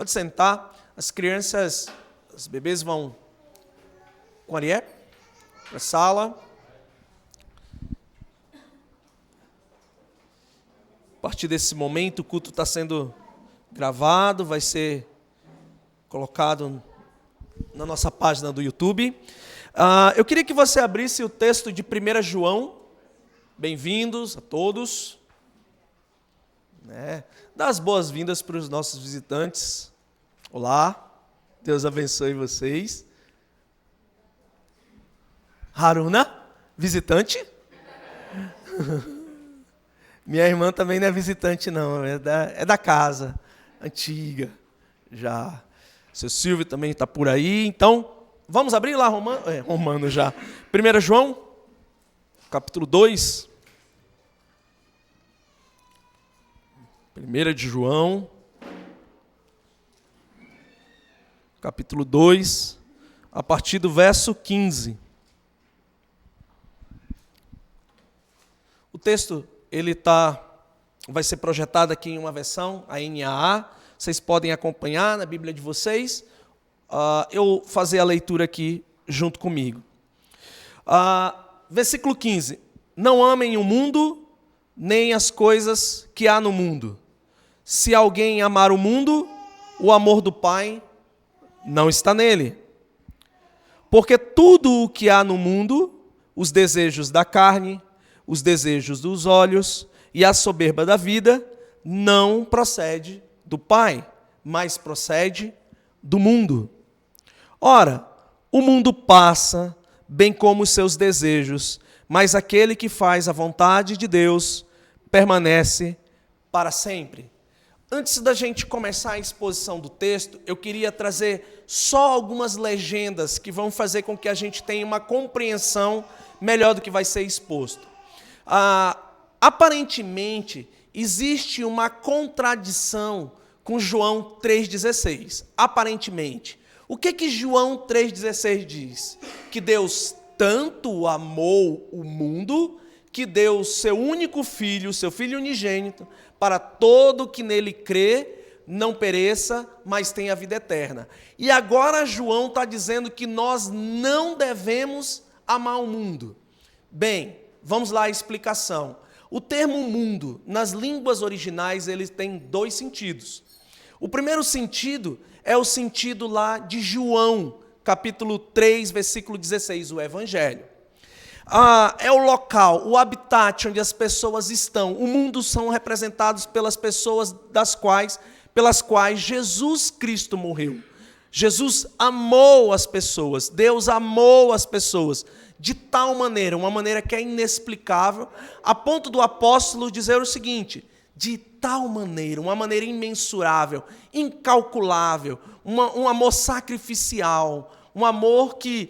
Pode sentar. As crianças, os bebês vão com a Arié para a sala. A partir desse momento, o culto está sendo gravado, vai ser colocado na nossa página do YouTube. Eu queria que você abrisse o texto de 1 João. Bem-vindos a todos. Dá as boas-vindas para os nossos visitantes. Olá, Deus abençoe vocês. Haruna, visitante? Minha irmã também não é visitante, não, é da casa, antiga, já. Seu Silvio também está por aí, então, vamos abrir lá Romano já. 1 João, capítulo 2. 1 de João, capítulo 2, a partir do verso 15. O texto vai ser projetado aqui em uma versão, a NAA. Vocês podem acompanhar na Bíblia de vocês. Eu fazer a leitura aqui junto comigo. Versículo 15. Não amem o mundo, nem as coisas que há no mundo. Se alguém amar o mundo, o amor do Pai não está nele. Porque tudo o que há no mundo, os desejos da carne, os desejos dos olhos e a soberba da vida, não procede do Pai, mas procede do mundo. Ora, o mundo passa, bem como os seus desejos, mas aquele que faz a vontade de Deus permanece para sempre. Antes da gente começar a exposição do texto, eu queria trazer só algumas legendas que vão fazer com que a gente tenha uma compreensão melhor do que vai ser exposto. Aparentemente, existe uma contradição com João 3,16. Aparentemente. O que João 3,16 diz? Que Deus tanto amou o mundo, que deu seu único filho, seu filho unigênito, para todo que nele crê, não pereça, mas tenha a vida eterna. E agora João está dizendo que nós não devemos amar o mundo. Bem, vamos lá a explicação. O termo mundo, nas línguas originais, ele tem dois sentidos. O primeiro sentido é o sentido lá de João, capítulo 3, versículo 16, o Evangelho. É o local, o habitat onde as pessoas estão. O mundo são representados pelas pessoas pelas quais Jesus Cristo morreu. Jesus amou as pessoas, Deus amou as pessoas de tal maneira, uma maneira que é inexplicável, a ponto do apóstolo dizer o seguinte: de tal maneira, uma maneira imensurável, incalculável, um amor sacrificial, um amor que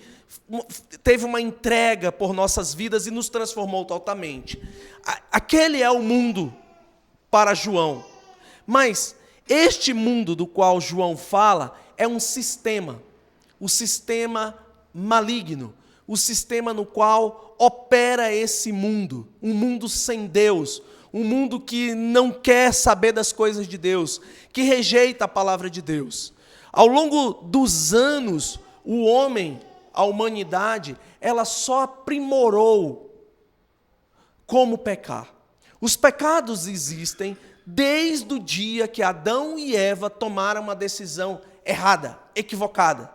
teve uma entrega por nossas vidas e nos transformou totalmente. Aquele é o mundo para João. Mas este mundo do qual João fala é um sistema, o sistema maligno, o sistema no qual opera esse mundo, um mundo sem Deus, um mundo que não quer saber das coisas de Deus, que rejeita a palavra de Deus. Ao longo dos anos, o homem, a humanidade, ela só aprimorou como pecar. Os pecados existem desde o dia que Adão e Eva tomaram uma decisão errada, equivocada,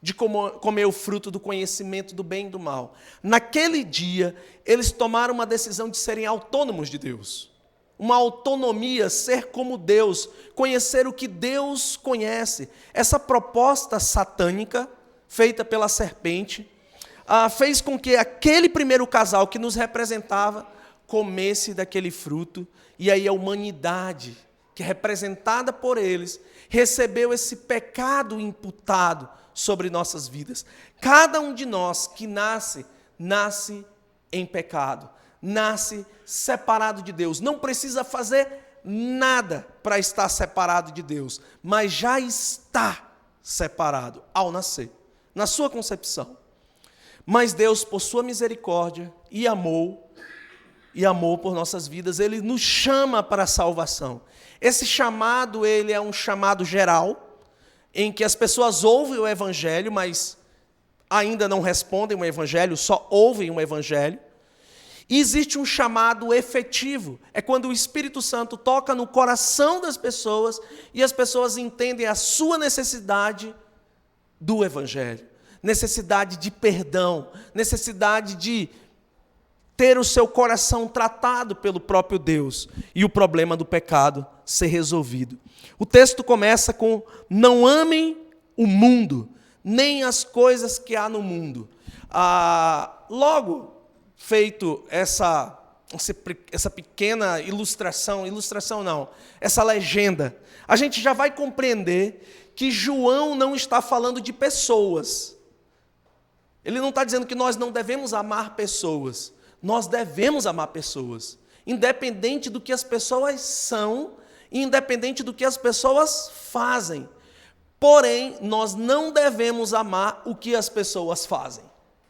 de comer o fruto do conhecimento do bem e do mal. Naquele dia, eles tomaram uma decisão de serem autônomos de Deus. Uma autonomia, ser como Deus, conhecer o que Deus conhece. Essa proposta satânica, feita pela serpente, fez com que aquele primeiro casal que nos representava comesse daquele fruto, e aí a humanidade, que é representada por eles, recebeu esse pecado imputado sobre nossas vidas. Cada um de nós que nasce em pecado, nasce separado de Deus, não precisa fazer nada para estar separado de Deus, mas já está separado ao nascer, na sua concepção. Mas Deus, por sua misericórdia e amor por nossas vidas, Ele nos chama para a salvação. Esse chamado, ele é um chamado geral, em que as pessoas ouvem o evangelho, mas ainda não respondem o evangelho, só ouvem o evangelho. E existe um chamado efetivo, é quando o Espírito Santo toca no coração das pessoas e as pessoas entendem a sua necessidade do evangelho, necessidade de perdão, necessidade de ter o seu coração tratado pelo próprio Deus e o problema do pecado ser resolvido. O texto começa com: não amem o mundo, nem as coisas que há no mundo. Logo feito essa pequena ilustração não, essa legenda, a gente já vai compreender que João não está falando de pessoas. Ele não está dizendo que nós não devemos amar pessoas. Nós devemos amar pessoas, independente do que as pessoas são, independente do que as pessoas fazem. Porém, nós não devemos amar o que as pessoas fazem,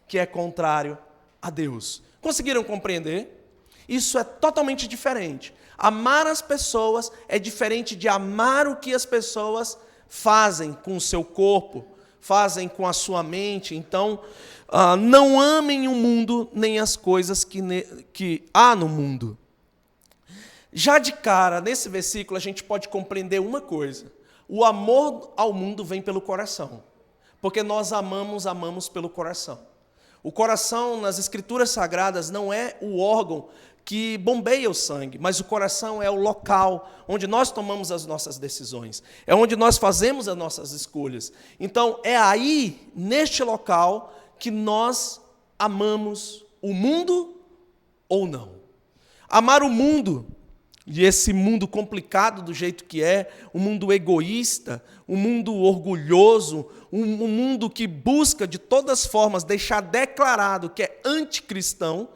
que é contrário a Deus. Conseguiram compreender? Isso é totalmente diferente. Amar as pessoas é diferente de amar o que as pessoas fazem com o seu corpo, fazem com a sua mente. Então, não amem o mundo, nem as coisas que há no mundo. Já de cara, nesse versículo, a gente pode compreender uma coisa: o amor ao mundo vem pelo coração, porque nós amamos pelo coração. O coração, nas Escrituras Sagradas, não é o órgão que bombeia o sangue, mas o coração é o local onde nós tomamos as nossas decisões, é onde nós fazemos as nossas escolhas. Então, é aí, neste local, que nós amamos o mundo ou não. Amar o mundo, e esse mundo complicado do jeito que é, um mundo egoísta, um mundo orgulhoso, um mundo que busca de todas as formas deixar declarado que é anticristão.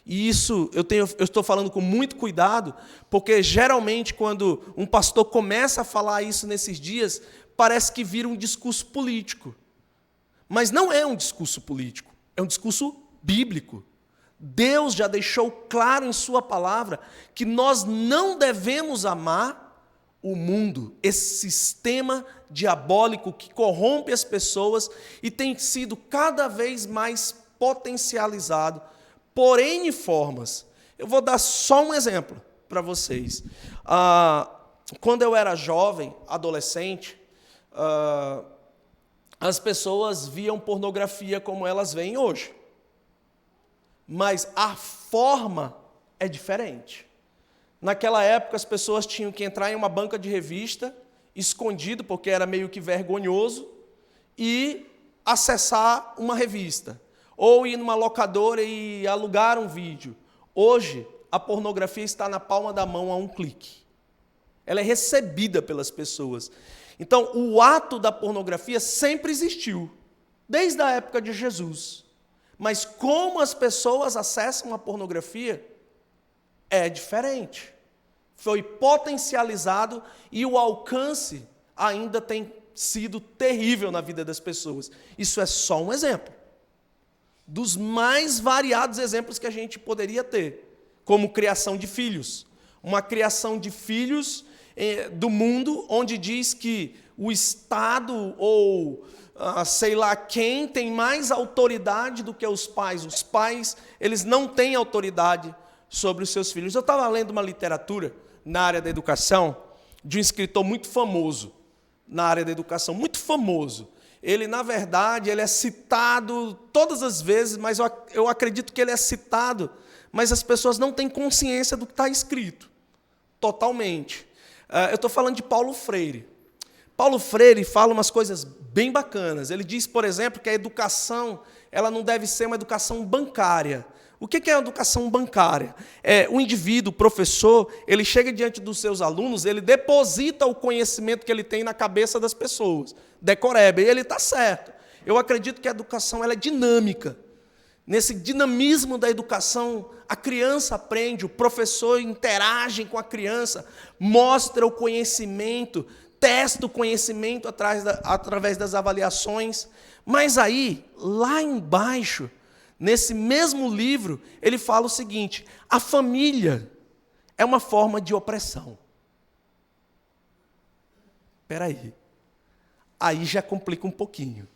E isso eu estou falando com muito cuidado, porque geralmente quando um pastor começa a falar isso nesses dias, parece que vira um discurso político. Mas não é um discurso político, é um discurso bíblico. Deus já deixou claro em sua palavra que nós não devemos amar o mundo, esse sistema diabólico que corrompe as pessoas e tem sido cada vez mais potencializado por N formas. Eu vou dar só um exemplo para vocês. Quando eu era jovem, adolescente, as pessoas viam pornografia como elas veem hoje. Mas a forma é diferente. Naquela época, as pessoas tinham que entrar em uma banca de revista, escondido, porque era meio que vergonhoso, e acessar uma revista. Ou ir numa locadora e alugar um vídeo. Hoje, a pornografia está na palma da mão a um clique. Ela é recebida pelas pessoas. Então, o ato da pornografia sempre existiu, desde a época de Jesus. Mas como as pessoas acessam a pornografia é diferente. Foi potencializado e o alcance ainda tem sido terrível na vida das pessoas. Isso é só um exemplo dos mais variados exemplos que a gente poderia ter, como criação de filhos. Uma criação de filhos do mundo onde diz que o Estado ou sei lá quem tem mais autoridade do que os pais. Os pais, eles não têm autoridade sobre os seus filhos. Eu estava lendo uma literatura na área da educação de um escritor muito famoso na área da educação, muito famoso. Ele, na verdade, ele é citado todas as vezes, mas eu acredito que ele é citado, mas as pessoas não têm consciência do que está escrito, totalmente. Eu estou falando de Paulo Freire. Paulo Freire fala umas coisas bem bacanas. Ele diz, por exemplo, que a educação ela não deve ser uma educação bancária. O que é a educação bancária? O indivíduo, o professor, ele chega diante dos seus alunos, ele deposita o conhecimento que ele tem na cabeça das pessoas, decoreba, e ele está certo. Eu acredito que a educação ela é dinâmica. Nesse dinamismo da educação, a criança aprende, o professor interage com a criança, mostra o conhecimento, testa o conhecimento através das avaliações. Mas aí, lá embaixo, nesse mesmo livro, ele fala o seguinte: a família é uma forma de opressão. Espera aí. aí já complica um pouquinho.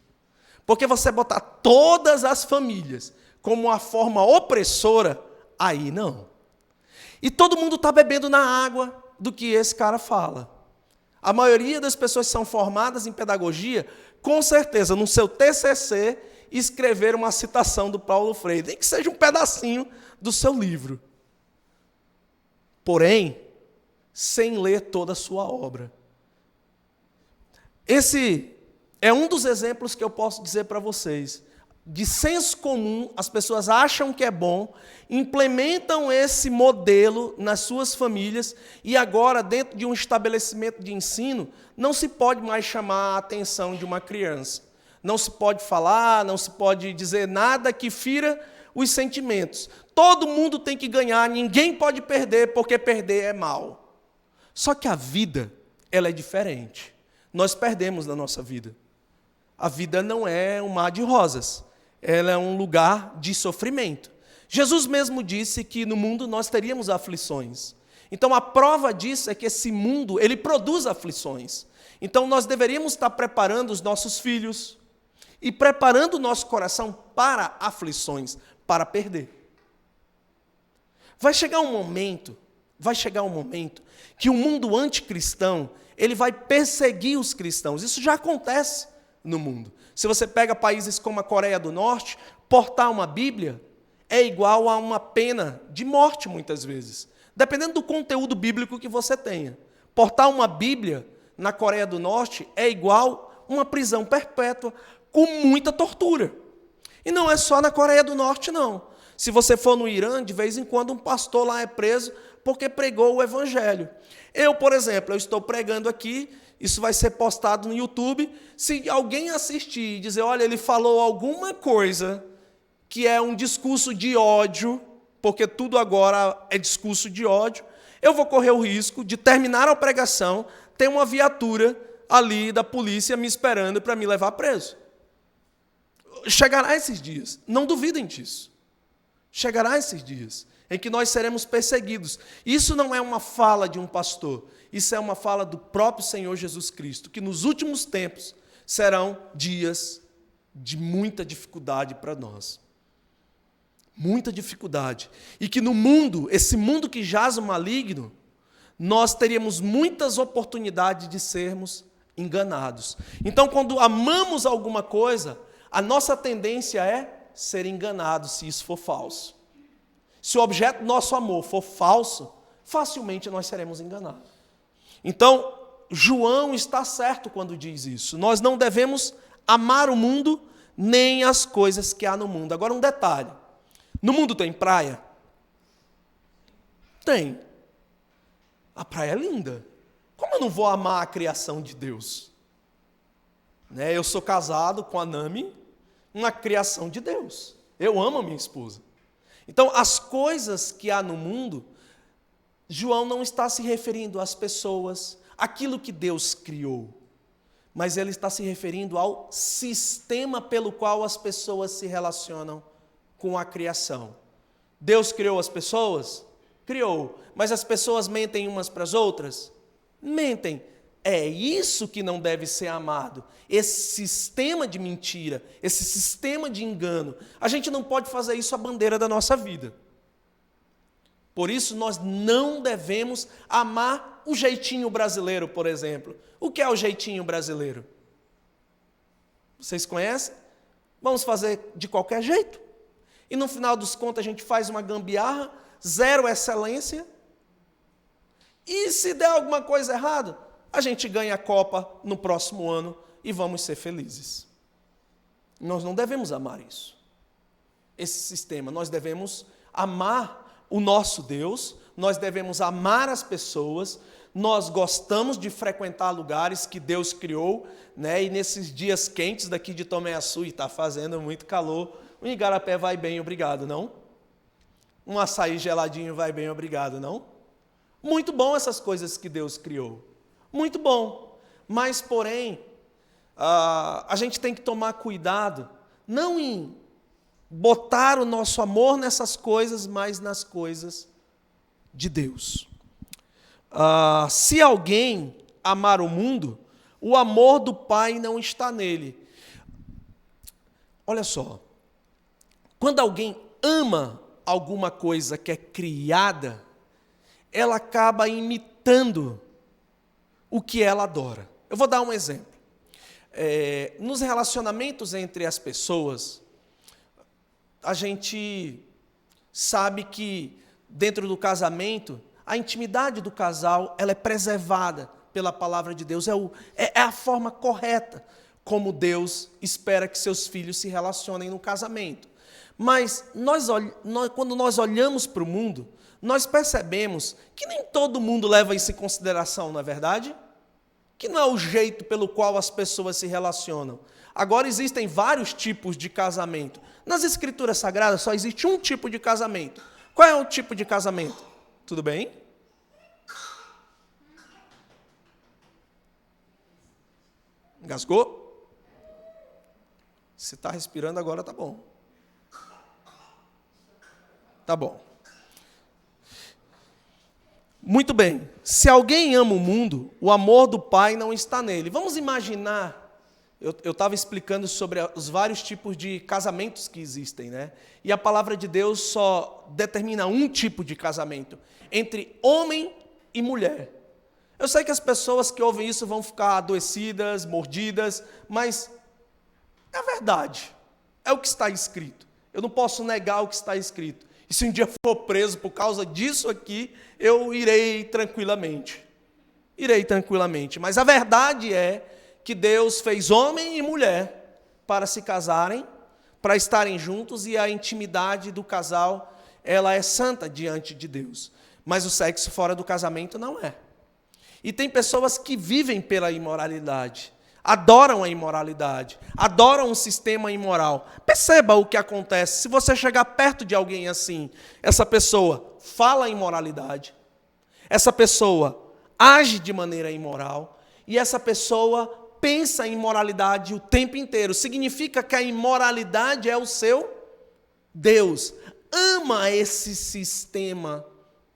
Porque você botar todas as famílias como uma forma opressora, aí não. E todo mundo está bebendo na água do que esse cara fala. A maioria das pessoas que são formadas em pedagogia, com certeza, no seu TCC, escreveram uma citação do Paulo Freire, nem que seja um pedacinho do seu livro. Porém, sem ler toda a sua obra. Esse é um dos exemplos que eu posso dizer para vocês. De senso comum, as pessoas acham que é bom, implementam esse modelo nas suas famílias e agora, dentro de um estabelecimento de ensino, não se pode mais chamar a atenção de uma criança. Não se pode falar, não se pode dizer nada que fira os sentimentos. Todo mundo tem que ganhar, ninguém pode perder, porque perder é mal. Só que a vida, ela é diferente. Nós perdemos na nossa vida. A vida não é um mar de rosas. Ela é um lugar de sofrimento. Jesus mesmo disse que no mundo nós teríamos aflições. Então a prova disso é que esse mundo, ele produz aflições. Então nós deveríamos estar preparando os nossos filhos e preparando o nosso coração para aflições, para perder. Vai chegar um momento que o mundo anticristão, ele vai perseguir os cristãos. Isso já acontece no mundo. Se você pega países como a Coreia do Norte, portar uma Bíblia é igual a uma pena de morte, muitas vezes. Dependendo do conteúdo bíblico que você tenha. Portar uma Bíblia na Coreia do Norte é igual a uma prisão perpétua com muita tortura. E não é só na Coreia do Norte, não. Se você for no Irã, de vez em quando um pastor lá é preso porque pregou o evangelho. Eu, por exemplo, eu estou pregando aqui, isso vai ser postado no YouTube. Se alguém assistir e dizer, olha, ele falou alguma coisa que é um discurso de ódio, porque tudo agora é discurso de ódio, eu vou correr o risco de terminar a pregação, ter uma viatura ali da polícia me esperando para me levar preso. Chegará esses dias, não duvidem disso. Chegará esses dias em que nós seremos perseguidos. Isso não é uma fala de um pastor, isso é uma fala do próprio Senhor Jesus Cristo, que nos últimos tempos serão dias de muita dificuldade para nós. Muita dificuldade. E que no mundo, esse mundo que jaz o maligno, nós teríamos muitas oportunidades de sermos enganados. Então, quando amamos alguma coisa, a nossa tendência é ser enganado se isso for falso. Se o objeto do nosso amor for falso, facilmente nós seremos enganados. Então, João está certo quando diz isso. Nós não devemos amar o mundo, nem as coisas que há no mundo. Agora, um detalhe. No mundo tem praia? Tem. A praia é linda. Como eu não vou amar a criação de Deus? Eu sou casado com a Nami, uma criação de Deus. Eu amo a minha esposa. Então, as coisas que há no mundo, João não está se referindo às pessoas, àquilo que Deus criou, mas ele está se referindo ao sistema pelo qual as pessoas se relacionam com a criação. Deus criou as pessoas? Criou. Mas as pessoas mentem umas para as outras? Mentem. É isso que não deve ser amado. Esse sistema de mentira, esse sistema de engano. A gente não pode fazer isso a bandeira da nossa vida. Por isso, nós não devemos amar o jeitinho brasileiro, por exemplo. O que é o jeitinho brasileiro? Vocês conhecem? Vamos fazer de qualquer jeito. E no final dos contos a gente faz uma gambiarra, zero excelência. E se der alguma coisa errada, a gente ganha a Copa no próximo ano e vamos ser felizes. Nós não devemos amar isso. Esse sistema, nós devemos amar o nosso Deus, nós devemos amar as pessoas, nós gostamos de frequentar lugares que Deus criou, e nesses dias quentes daqui de Tomeaçu, e está fazendo muito calor, um igarapé vai bem, obrigado, não? Um açaí geladinho vai bem, obrigado, não? Muito bom essas coisas que Deus criou. Muito bom. Mas, porém, a gente tem que tomar cuidado, não em botar o nosso amor nessas coisas, mas nas coisas de Deus. Se alguém amar o mundo, O amor do pai não está nele. Olha só, quando alguém ama alguma coisa que é criada, ela acaba imitando o que ela adora. Eu vou dar um exemplo. Nos relacionamentos entre as pessoas, a gente sabe que dentro do casamento, a intimidade do casal ela é preservada pela palavra de Deus. É a forma correta como Deus espera que seus filhos se relacionem no casamento. Mas quando nós olhamos para o mundo, nós percebemos que nem todo mundo leva isso em consideração, não é verdade? Que não é o jeito pelo qual as pessoas se relacionam. Agora existem vários tipos de casamento. Nas Escrituras Sagradas só existe um tipo de casamento. Qual é o tipo de casamento? Tudo bem? Engasgou? Se está respirando agora, tá bom. Tá bom. Muito bem. Se alguém ama o mundo, o amor do Pai não está nele. Vamos imaginar, eu estava explicando sobre os vários tipos de casamentos que existem, né? E a palavra de Deus só determina um tipo de casamento, entre homem e mulher. Eu sei que as pessoas que ouvem isso vão ficar adoecidas, mordidas, mas é a verdade. É o que está escrito. Eu não posso negar o que está escrito. E se um dia for preso por causa disso aqui, eu irei tranquilamente. Irei tranquilamente. Mas a verdade é que Deus fez homem e mulher para se casarem, para estarem juntos, e a intimidade do casal, ela é santa diante de Deus. Mas o sexo fora do casamento não é. E tem pessoas que vivem pela imoralidade, adoram a imoralidade, adoram um sistema imoral. Perceba o que acontece. Se você chegar perto de alguém assim, essa pessoa fala imoralidade, essa pessoa age de maneira imoral, e essa pessoa pensa em imoralidade o tempo inteiro. Significa que a imoralidade é o seu Deus. Ama esse sistema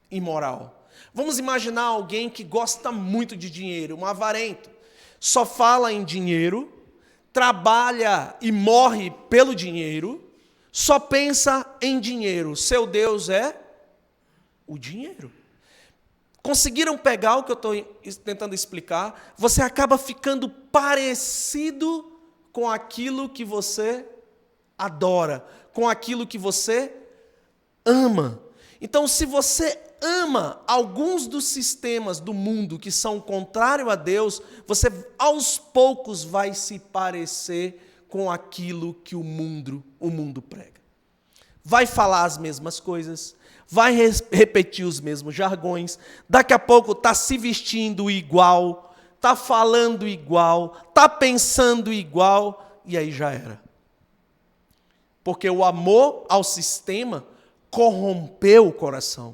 imoral. Vamos imaginar alguém que gosta muito de dinheiro, um avarento. Só fala em dinheiro, trabalha e morre pelo dinheiro, só pensa em dinheiro. Seu Deus é o dinheiro. Conseguiram pegar o que eu estou tentando explicar? Você acaba ficando parecido com aquilo que você adora, com aquilo que você ama. Então, se você ama alguns dos sistemas do mundo que são contrários a Deus, você aos poucos vai se parecer com aquilo que o mundo prega. Vai falar as mesmas coisas, vai repetir os mesmos jargões, daqui a pouco está se vestindo igual, está falando igual, está pensando igual, e aí já era. Porque o amor ao sistema corrompeu o coração.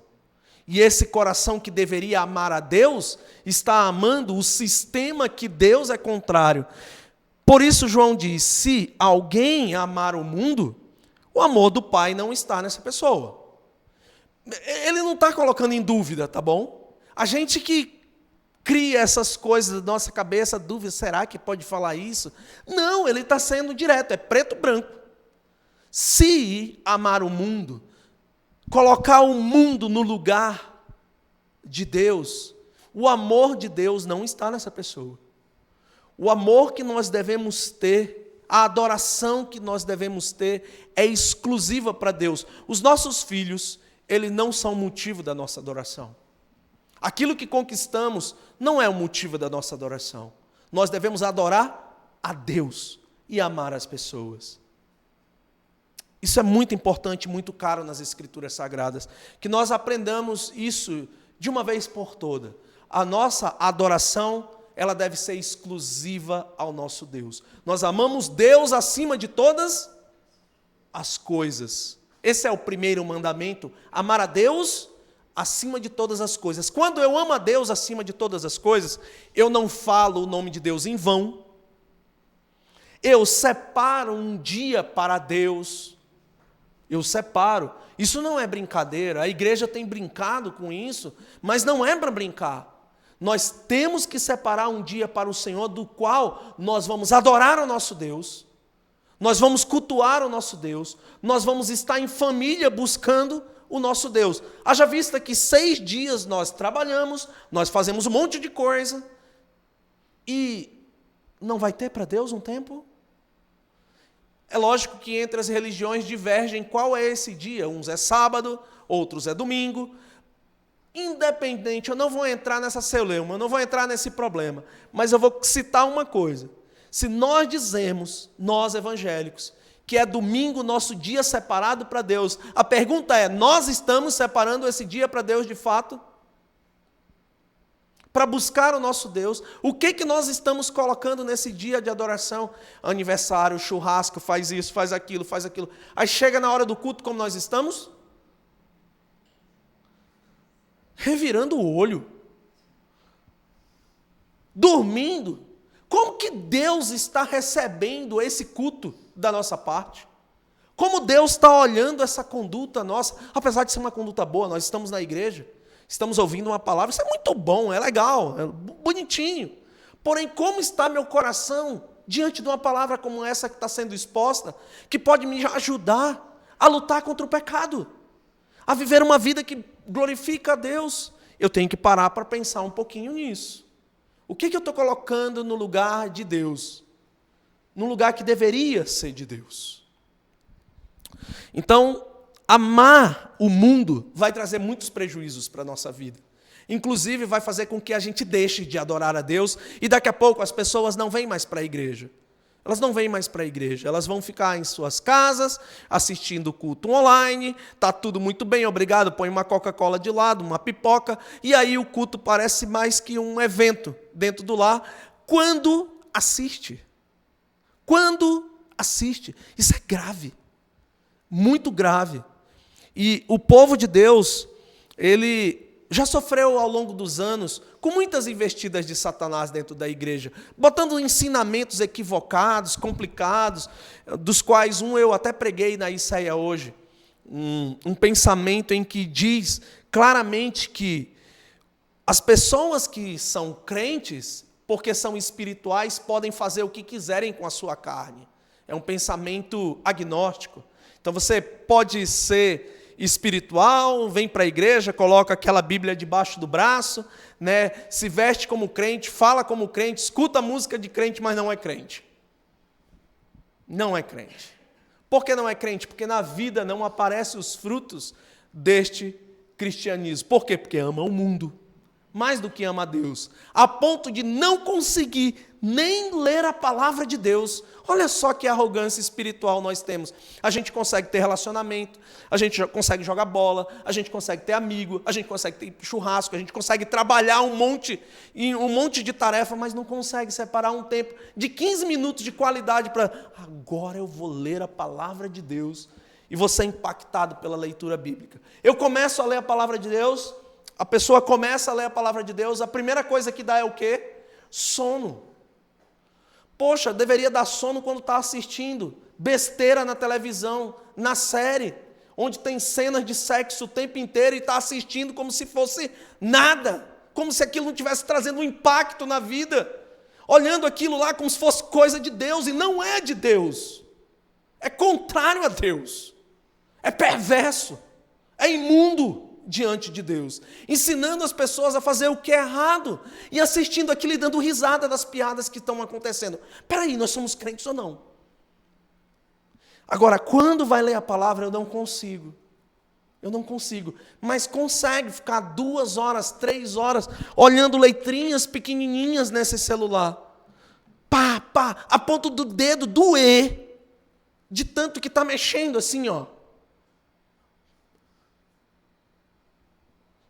E esse coração que deveria amar a Deus, está amando o sistema que Deus é contrário. Por isso João diz, se alguém amar o mundo, o amor do Pai não está nessa pessoa. Ele não está colocando em dúvida, tá bom? A gente que cria essas coisas na nossa cabeça, dúvida, será que pode falar isso? Não, ele está sendo direto, é preto e branco. Se amar o mundo, colocar o mundo no lugar de Deus, o amor de Deus não está nessa pessoa. O amor que nós devemos ter, a adoração que nós devemos ter, é exclusiva para Deus. Os nossos filhos, eles não são motivo da nossa adoração. Aquilo que conquistamos não é o motivo da nossa adoração. Nós devemos adorar a Deus e amar as pessoas. Isso é muito importante, muito caro nas Escrituras Sagradas, que nós aprendamos isso de uma vez por toda. A nossa adoração, ela deve ser exclusiva ao nosso Deus. Nós amamos Deus acima de todas as coisas. Esse é o primeiro mandamento, amar a Deus acima de todas as coisas. Quando eu amo a Deus acima de todas as coisas, eu não falo o nome de Deus em vão. Eu separo um dia para Deus. Eu separo. Isso não é brincadeira. A igreja tem brincado com isso, mas não é para brincar. Nós temos que separar um dia para o Senhor, do qual nós vamos adorar o nosso Deus, nós vamos cultuar o nosso Deus, nós vamos estar em família buscando o nosso Deus. Haja vista que 6 dias nós trabalhamos, nós fazemos um monte de coisa, e não vai ter para Deus um tempo? É lógico que entre as religiões divergem qual é esse dia. Uns é sábado, outros é domingo. Independente, eu não vou entrar nessa celeuma, eu não vou entrar nesse problema, mas eu vou citar uma coisa. Se nós dizemos, nós evangélicos, que é domingo nosso dia separado para Deus, a pergunta é, nós estamos separando esse dia para Deus de fato? Para buscar o nosso Deus? O que nós estamos colocando nesse dia de adoração? Aniversário, churrasco, faz isso, faz aquilo, faz aquilo. Aí chega na hora do culto, como nós estamos? Revirando o olho, dormindo. Como que Deus está recebendo esse culto da nossa parte? Como Deus está olhando essa conduta nossa? Apesar de ser uma conduta boa, nós estamos na igreja, estamos ouvindo uma palavra, isso é muito bom, é legal, é bonitinho. Porém, como está meu coração diante de uma palavra como essa que está sendo exposta, que pode me ajudar a lutar contra o pecado, a viver uma vida que glorifica a Deus? Eu tenho que parar para pensar um pouquinho nisso. O que eu estou colocando no lugar de Deus? No lugar que deveria ser de Deus. Então, amar o mundo vai trazer muitos prejuízos para a nossa vida. Inclusive, vai fazer com que a gente deixe de adorar a Deus e daqui a pouco as pessoas não vêm mais para a igreja. Elas não vêm mais para a igreja, elas vão ficar em suas casas, assistindo o culto online, está tudo muito bem, obrigado, põe uma Coca-Cola de lado, uma pipoca, e aí o culto parece mais que um evento dentro do lar, quando assiste. Quando assiste. Isso é grave, muito grave. E o povo de Deus, ele já sofreu ao longo dos anos com muitas investidas de Satanás dentro da igreja, botando ensinamentos equivocados, complicados, dos quais eu até preguei na ICEA hoje, um pensamento em que diz claramente que as pessoas que são crentes, porque são espirituais, podem fazer o que quiserem com a sua carne. É um pensamento agnóstico. Então você pode ser espiritual, vem para a igreja, coloca aquela Bíblia debaixo do braço, né, se veste como crente, fala como crente, escuta música de crente, mas não é crente. Não é crente. Por que não é crente? Porque na vida não aparecem os frutos deste cristianismo. Por quê? Porque ama o mundo, mais do que ama a Deus, a ponto de não conseguir nem ler a palavra de Deus. Olha só que arrogância espiritual nós temos. A gente consegue ter relacionamento, a gente consegue jogar bola, a gente consegue ter amigo, a gente consegue ter churrasco, a gente consegue trabalhar um monte de tarefa, mas não consegue separar um tempo de 15 minutos de qualidade para agora eu vou ler a palavra de Deus e vou ser impactado pela leitura bíblica. Eu começo a ler a palavra de Deus, a pessoa começa a ler a palavra de Deus, a primeira coisa que dá é o quê? Sono. Poxa, deveria dar sono quando está assistindo besteira na televisão, na série, onde tem cenas de sexo o tempo inteiro e está assistindo como se fosse nada, como se aquilo não estivesse trazendo um impacto na vida, olhando aquilo lá como se fosse coisa de Deus, e não é de Deus, é contrário a Deus, é perverso, é imundo diante de Deus, ensinando as pessoas a fazer o que é errado, e assistindo aquilo e dando risada das piadas que estão acontecendo. Espera aí, nós somos crentes ou não? Agora, quando vai ler a palavra, eu não consigo, mas consegue ficar 2 horas, 3 horas, olhando letrinhas pequenininhas nesse celular, a ponto do dedo doer, de tanto que está mexendo assim, ó.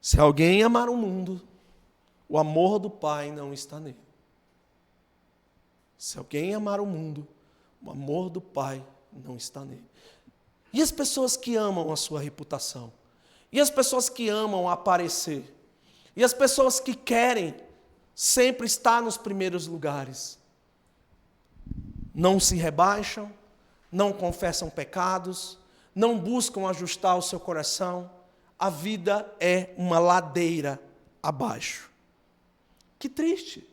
Se alguém amar o mundo, o amor do Pai não está nele. Se alguém amar o mundo, o amor do Pai não está nele. E as pessoas que amam a sua reputação? E as pessoas que amam aparecer? E as pessoas que querem sempre estar nos primeiros lugares? Não se rebaixam, não confessam pecados, não buscam ajustar o seu coração. A vida é uma ladeira abaixo. Que triste,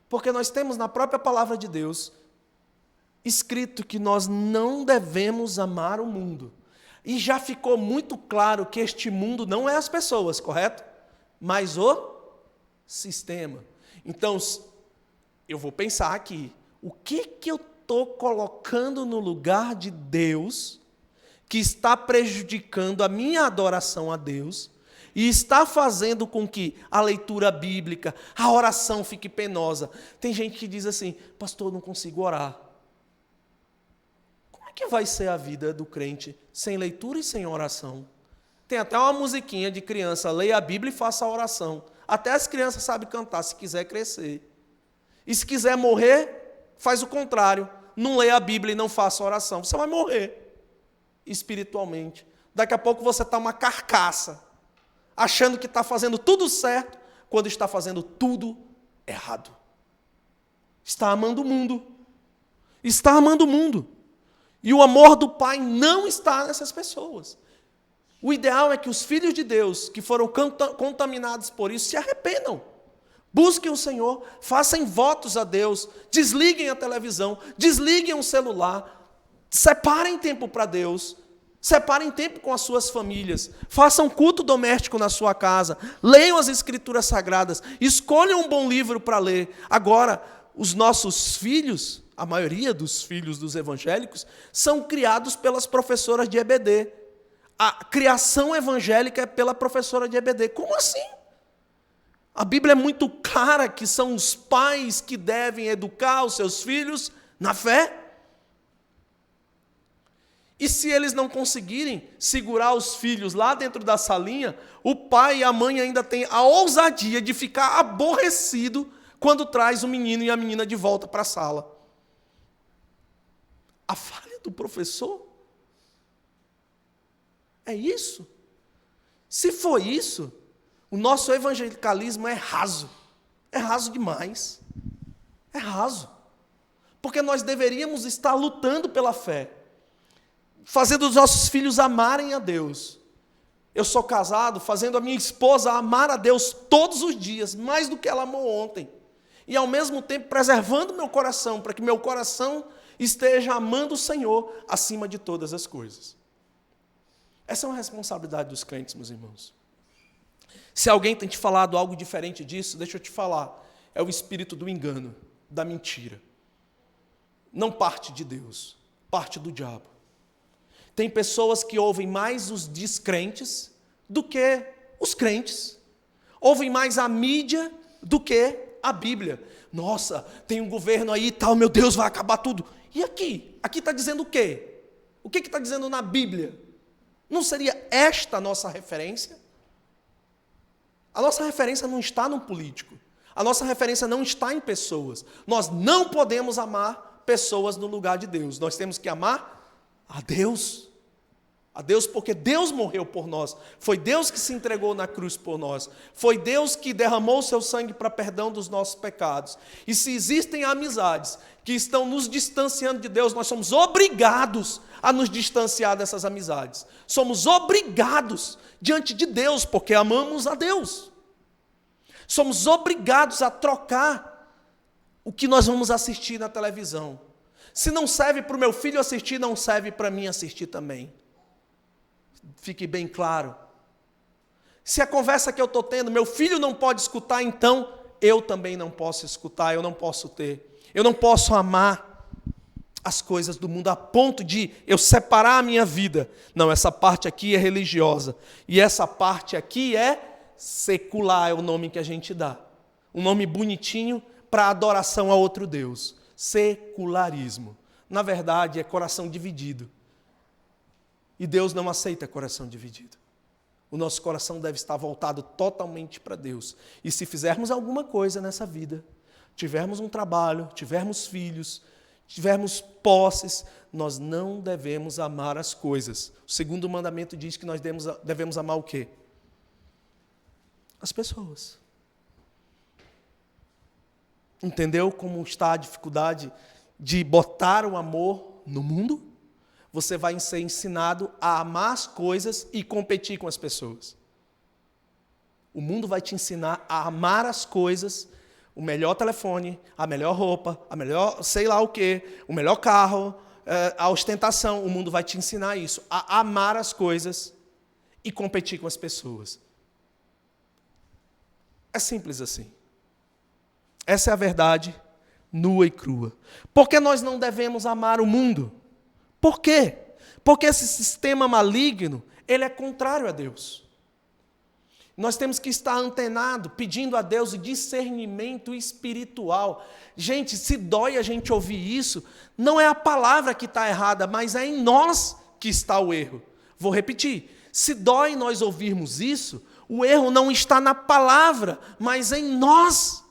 porque nós temos na própria palavra de Deus escrito que nós não devemos amar o mundo. E já ficou muito claro que este mundo não é as pessoas, correto? Mas o sistema. Então, eu vou pensar aqui, o que eu estou colocando no lugar de Deus que está prejudicando a minha adoração a Deus e está fazendo com que a leitura bíblica, a oração fique penosa? Tem gente que diz assim, pastor, eu não consigo orar. Como é que vai ser a vida do crente sem leitura e sem oração? Tem até uma musiquinha de criança, leia a Bíblia e faça a oração. Até as crianças sabem cantar, se quiser crescer. E se quiser morrer, faz o contrário. Não leia a Bíblia e não faça a oração. Você vai morrer espiritualmente. Daqui a pouco você está uma carcaça, achando que está fazendo tudo certo, quando está fazendo tudo errado. Está amando o mundo. Está amando o mundo. E o amor do Pai não está nessas pessoas. O ideal é que os filhos de Deus, que foram contaminados por isso, se arrependam. Busquem o Senhor, façam votos a Deus, desliguem a televisão, desliguem o celular, separem tempo para Deus, separem tempo com as suas famílias, façam culto doméstico na sua casa, leiam as Escrituras Sagradas, escolham um bom livro para ler. Agora, os nossos filhos, a maioria dos filhos dos evangélicos, são criados pelas professoras de EBD. A criação evangélica é pela professora de EBD. Como assim? A Bíblia é muito clara que são os pais que devem educar os seus filhos na fé. E se eles não conseguirem segurar os filhos lá dentro da salinha, o pai e a mãe ainda têm a ousadia de ficar aborrecido quando traz o menino e a menina de volta para a sala. A falha do professor? É isso? Se for isso, o nosso evangelicalismo é raso. É raso demais. É raso. Porque nós deveríamos estar lutando pela fé, fazendo os nossos filhos amarem a Deus. Eu sou casado, fazendo a minha esposa amar a Deus todos os dias, mais do que ela amou ontem. E ao mesmo tempo preservando meu coração, para que meu coração esteja amando o Senhor acima de todas as coisas. Essa é uma responsabilidade dos crentes, meus irmãos. Se alguém tem te falado algo diferente disso, deixa eu te falar, é o espírito do engano, da mentira. Não parte de Deus, parte do diabo. Tem pessoas que ouvem mais os descrentes do que os crentes. Ouvem mais a mídia do que a Bíblia. Nossa, tem um governo aí e tal, meu Deus, vai acabar tudo. E aqui? Aqui está dizendo o quê? O que está dizendo na Bíblia? Não seria esta a nossa referência? A nossa referência não está no político. A nossa referência não está em pessoas. Nós não podemos amar pessoas no lugar de Deus. Nós temos que amar a Deus. A Deus porque Deus morreu por nós. Foi Deus que se entregou na cruz por nós. Foi Deus que derramou o seu sangue para perdão dos nossos pecados. E se existem amizades que estão nos distanciando de Deus, nós somos obrigados a nos distanciar dessas amizades. Somos obrigados diante de Deus, porque amamos a Deus. Somos obrigados a trocar o que nós vamos assistir na televisão. Se não serve para o meu filho assistir, não serve para mim assistir também. Fique bem claro. Se a conversa que eu estou tendo, meu filho não pode escutar, então eu também não posso escutar, eu não posso ter. Eu não posso amar as coisas do mundo a ponto de eu separar a minha vida. Não, essa parte aqui é religiosa. E essa parte aqui é secular, é o nome que a gente dá. Um nome bonitinho para adoração a outro Deus. Secularismo. Na verdade, é coração dividido. E Deus não aceita coração dividido. O nosso coração deve estar voltado totalmente para Deus. E se fizermos alguma coisa nessa vida, tivermos um trabalho, tivermos filhos, tivermos posses, nós não devemos amar as coisas. O segundo mandamento diz que nós devemos amar o quê? As pessoas. Entendeu como está a dificuldade de botar o amor no mundo? Você vai ser ensinado a amar as coisas e competir com as pessoas. O mundo vai te ensinar a amar as coisas, o melhor telefone, a melhor roupa, a melhor sei lá o quê, o melhor carro, a ostentação. O mundo vai te ensinar isso, a amar as coisas e competir com as pessoas. É simples assim. Essa é a verdade nua e crua. Por que nós não devemos amar o mundo? Por quê? Porque esse sistema maligno, ele é contrário a Deus. Nós temos que estar antenado, pedindo a Deus o discernimento espiritual. Gente, se dói a gente ouvir isso, não é a palavra que está errada, mas é em nós que está o erro. Vou repetir. Se dói nós ouvirmos isso, o erro não está na palavra, mas em nós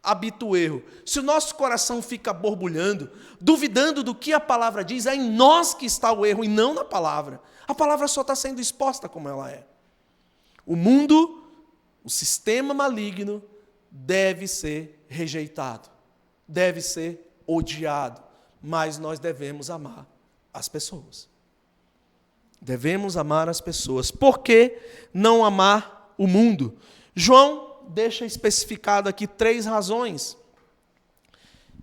habita o erro. Se o nosso coração fica borbulhando, duvidando do que a palavra diz, é em nós que está o erro e não na palavra. A palavra só está sendo exposta como ela é. O mundo, o sistema maligno, deve ser rejeitado, deve ser odiado, mas nós devemos amar as pessoas. Devemos amar as pessoas. Por que não amar o mundo? João deixa especificado aqui 3 razões.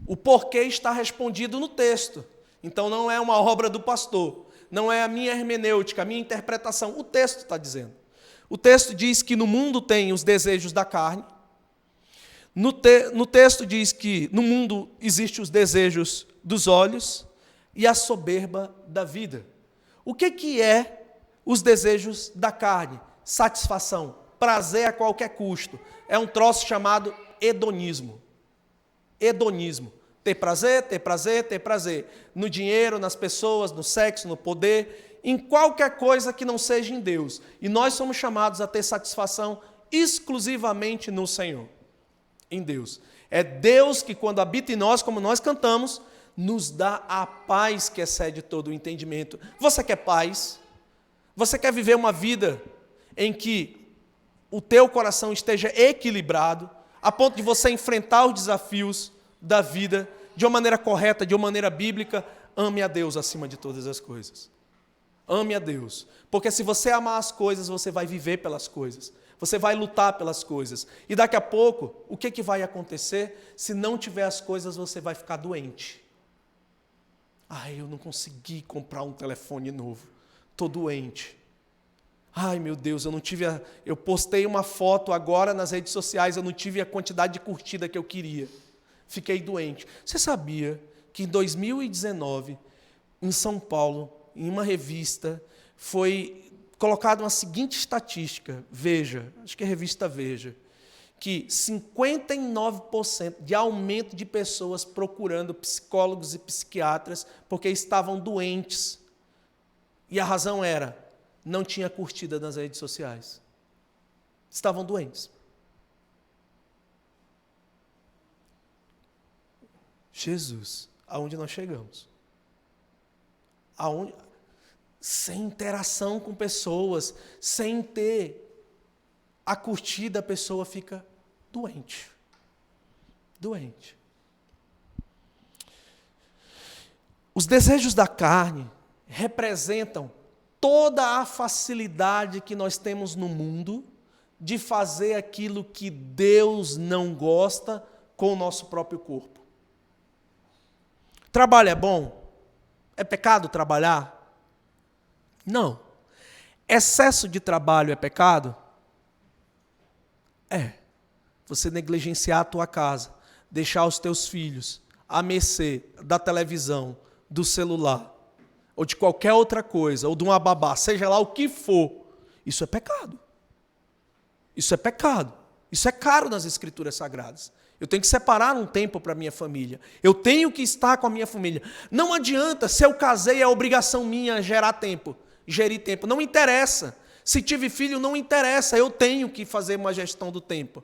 O porquê está respondido no texto. Então não é uma obra do pastor, não é a minha hermenêutica, a minha interpretação. O texto está dizendo. O texto diz que no mundo tem os desejos da carne. No texto diz que no mundo existem os desejos dos olhos e a soberba da vida. O que é os desejos da carne? Satisfação, prazer a qualquer custo. É um troço chamado hedonismo. Hedonismo. Ter prazer, ter prazer, ter prazer. No dinheiro, nas pessoas, no sexo, no poder, em qualquer coisa que não seja em Deus. E nós somos chamados a ter satisfação exclusivamente no Senhor, em Deus. É Deus que, quando habita em nós, como nós cantamos, nos dá a paz que excede todo o entendimento. Você quer paz? Você quer viver uma vida em que o teu coração esteja equilibrado, a ponto de você enfrentar os desafios da vida de uma maneira correta, de uma maneira bíblica? Ame a Deus acima de todas as coisas. Ame a Deus, porque se você amar as coisas, você vai viver pelas coisas, você vai lutar pelas coisas, e daqui a pouco, o que vai acontecer? Se não tiver as coisas, você vai ficar doente. Eu não consegui comprar um telefone novo, estou doente. Meu Deus, eu postei uma foto agora nas redes sociais, eu não tive a quantidade de curtida que eu queria, fiquei doente. Você sabia que em 2019, em São Paulo, em uma revista, foi colocada uma seguinte estatística, Veja, acho que é a revista Veja, que 59% de aumento de pessoas procurando psicólogos e psiquiatras porque estavam doentes. E a razão era, não tinha curtida nas redes sociais. Estavam doentes. Jesus, aonde nós chegamos? Sem interação com pessoas, sem ter a curtida, a pessoa fica doente. Doente. Os desejos da carne representam toda a facilidade que nós temos no mundo de fazer aquilo que Deus não gosta com o nosso próprio corpo. Trabalho é bom? É pecado trabalhar? Não. Excesso de trabalho é pecado? É. Você negligenciar a tua casa, deixar os teus filhos à mercê da televisão, do celular, ou de qualquer outra coisa, ou de uma babá, seja lá o que for, isso é pecado. Isso é pecado. Isso é caro nas Escrituras Sagradas. Eu tenho que separar um tempo para a minha família. Eu tenho que estar com a minha família. Não adianta, se eu casei, é obrigação minha gerir tempo. Não interessa. Se tive filho, não interessa. Eu tenho que fazer uma gestão do tempo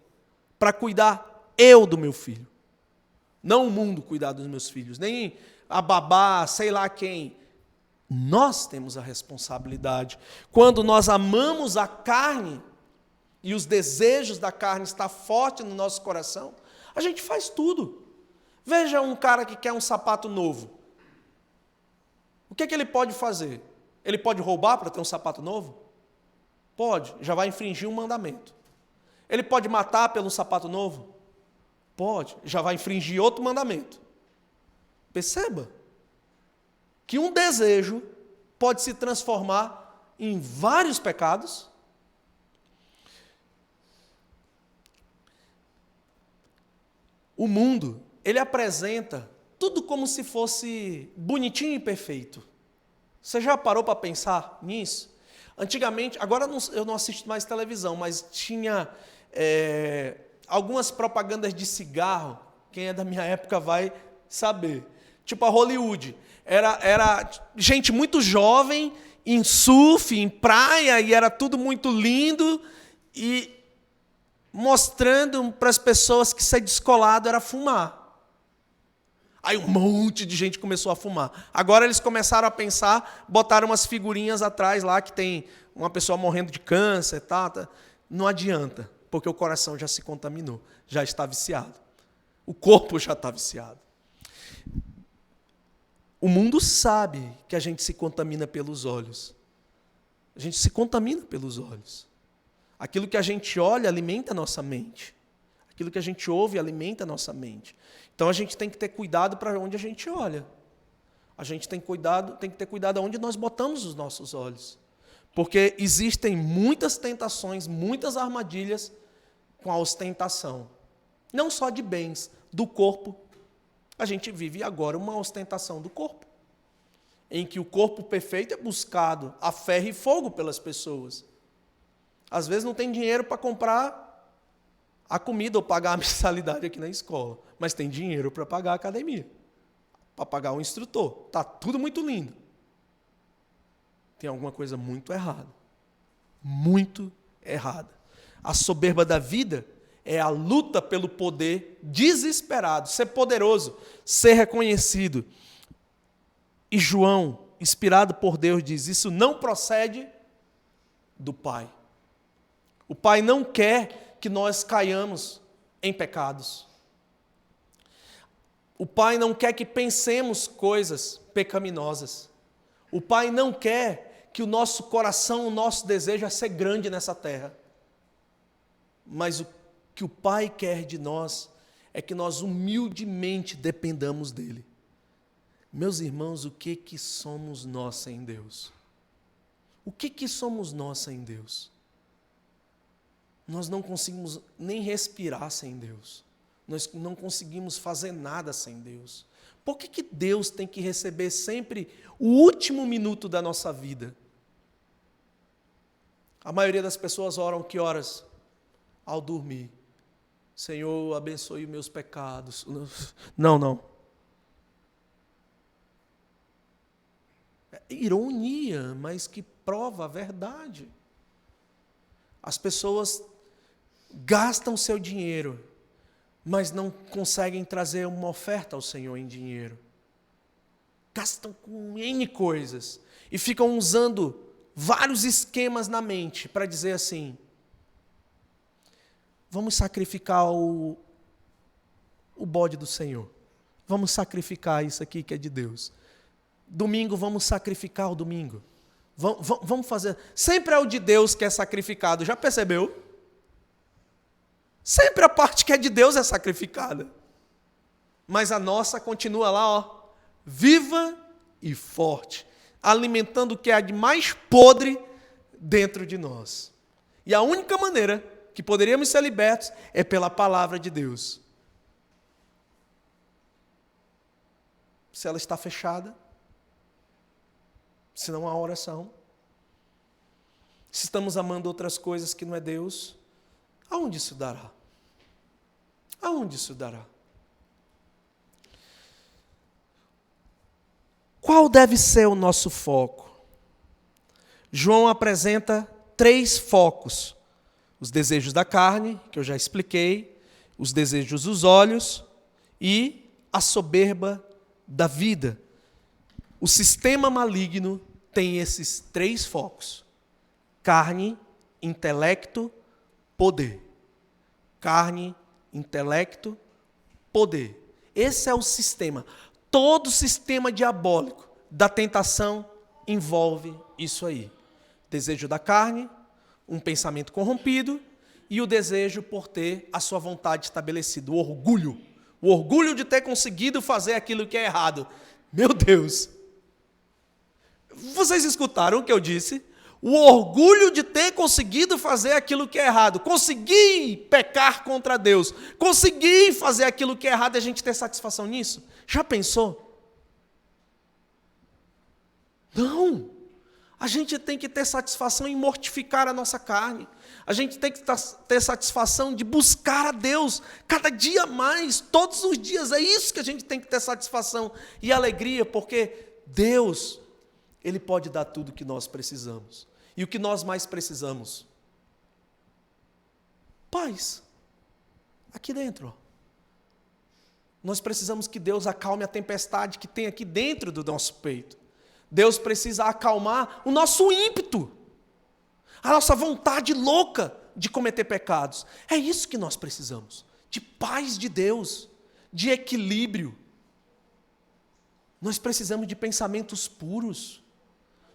para cuidar eu do meu filho. Não o mundo cuidar dos meus filhos, nem a babá, sei lá quem. Nós temos a responsabilidade. Quando nós amamos a carne e os desejos da carne estão fortes no nosso coração, a gente faz tudo. Veja um cara que quer um sapato novo. O que ele pode fazer? Ele pode roubar para ter um sapato novo? Pode, já vai infringir um mandamento. Ele pode matar pelo sapato novo? Pode. Já vai infringir outro mandamento. Perceba que um desejo pode se transformar em vários pecados. O mundo, ele apresenta tudo como se fosse bonitinho e perfeito. Você já parou para pensar nisso? Antigamente, agora eu não assisto mais televisão, mas tinha algumas propagandas de cigarro, quem é da minha época vai saber. Tipo a Hollywood. Era gente muito jovem, em surf, em praia, e era tudo muito lindo, e mostrando para as pessoas que ser descolado era fumar. Aí um monte de gente começou a fumar. Agora eles começaram a pensar, botaram umas figurinhas atrás lá que tem uma pessoa morrendo de câncer, tá? Não adianta, porque o coração já se contaminou, já está viciado. O corpo já está viciado. O mundo sabe que a gente se contamina pelos olhos. A gente se contamina pelos olhos. Aquilo que a gente olha alimenta a nossa mente. Aquilo que a gente ouve alimenta a nossa mente. Então a gente tem que ter cuidado para onde a gente olha. A gente tem que ter cuidado aonde nós botamos os nossos olhos. Porque existem muitas tentações, muitas armadilhas com a ostentação. Não só de bens, do corpo. A gente vive agora uma ostentação do corpo, em que o corpo perfeito é buscado a ferro e fogo pelas pessoas. Às vezes não tem dinheiro para comprar a comida ou pagar a mensalidade aqui na escola, mas tem dinheiro para pagar a academia, para pagar o instrutor. Está tudo muito lindo. Tem alguma coisa muito errada. Muito errada. A soberba da vida é a luta pelo poder desesperado, ser poderoso, ser reconhecido. E João, inspirado por Deus, diz: isso não procede do Pai. O Pai não quer que nós caiamos em pecados. O Pai não quer que pensemos coisas pecaminosas. O Pai não quer que o nosso coração, o nosso desejo é ser grande nessa terra. Mas o que o Pai quer de nós é que nós humildemente dependamos dEle. Meus irmãos, o que somos nós sem Deus? O que somos nós sem Deus? Nós não conseguimos nem respirar sem Deus. Nós não conseguimos fazer nada sem Deus. Por que Deus tem que receber sempre o último minuto da nossa vida? A maioria das pessoas oram que horas? Ao dormir. Senhor, abençoe os meus pecados. Não. É ironia, mas que prova a verdade. As pessoas gastam seu dinheiro, mas não conseguem trazer uma oferta ao Senhor em dinheiro. Gastam com N coisas e ficam usando vários esquemas na mente para dizer assim: vamos sacrificar o bode do Senhor. Vamos sacrificar isso aqui que é de Deus. Domingo, vamos sacrificar o domingo. Vamos fazer. Sempre é o de Deus que é sacrificado. Já percebeu? Sempre a parte que é de Deus é sacrificada. Mas a nossa continua lá, viva e forte, alimentando o que há de mais podre dentro de nós. E a única maneira que poderíamos ser libertos é pela palavra de Deus. Se ela está fechada, se não há oração, se estamos amando outras coisas que não é Deus, aonde isso dará? Aonde isso dará? Qual deve ser o nosso foco? João apresenta 3 focos: os desejos da carne, que eu já expliquei, os desejos dos olhos e a soberba da vida. O sistema maligno tem esses 3 focos: carne, intelecto, poder. Carne, intelecto, poder. Esse é o sistema. Todo sistema diabólico da tentação envolve isso aí. Desejo da carne, um pensamento corrompido e o desejo por ter a sua vontade estabelecida, o orgulho de ter conseguido fazer aquilo que é errado. Meu Deus! Vocês escutaram o que eu disse? O orgulho de ter conseguido fazer aquilo que é errado, conseguir pecar contra Deus, conseguir fazer aquilo que é errado e a gente ter satisfação nisso. Já pensou? Não! A gente tem que ter satisfação em mortificar a nossa carne. A gente tem que ter satisfação de buscar a Deus cada dia mais, todos os dias. É isso que a gente tem que ter satisfação e alegria, porque Deus, Ele pode dar tudo o que nós precisamos. E o que nós mais precisamos? Paz. Aqui dentro. Ó. Nós precisamos que Deus acalme a tempestade que tem aqui dentro do nosso peito. Deus precisa acalmar o nosso ímpeto, a nossa vontade louca de cometer pecados. É isso que nós precisamos, de paz de Deus, de equilíbrio. Nós precisamos de pensamentos puros.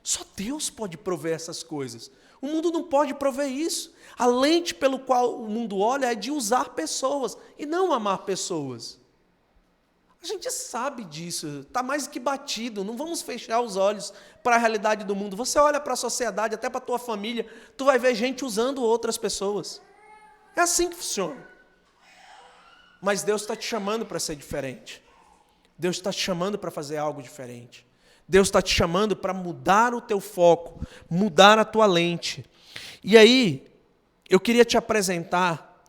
Só Deus pode prover essas coisas. O mundo não pode prover isso. A lente pelo qual o mundo olha é de usar pessoas e não amar pessoas. A gente sabe disso, está mais que batido, não vamos fechar os olhos para a realidade do mundo. Você olha para a sociedade, até para a tua família, tu vai ver gente usando outras pessoas. É assim que funciona. Mas Deus está te chamando para ser diferente. Deus está te chamando para fazer algo diferente. Deus está te chamando para mudar o teu foco, mudar a tua lente. E aí, eu queria te apresentar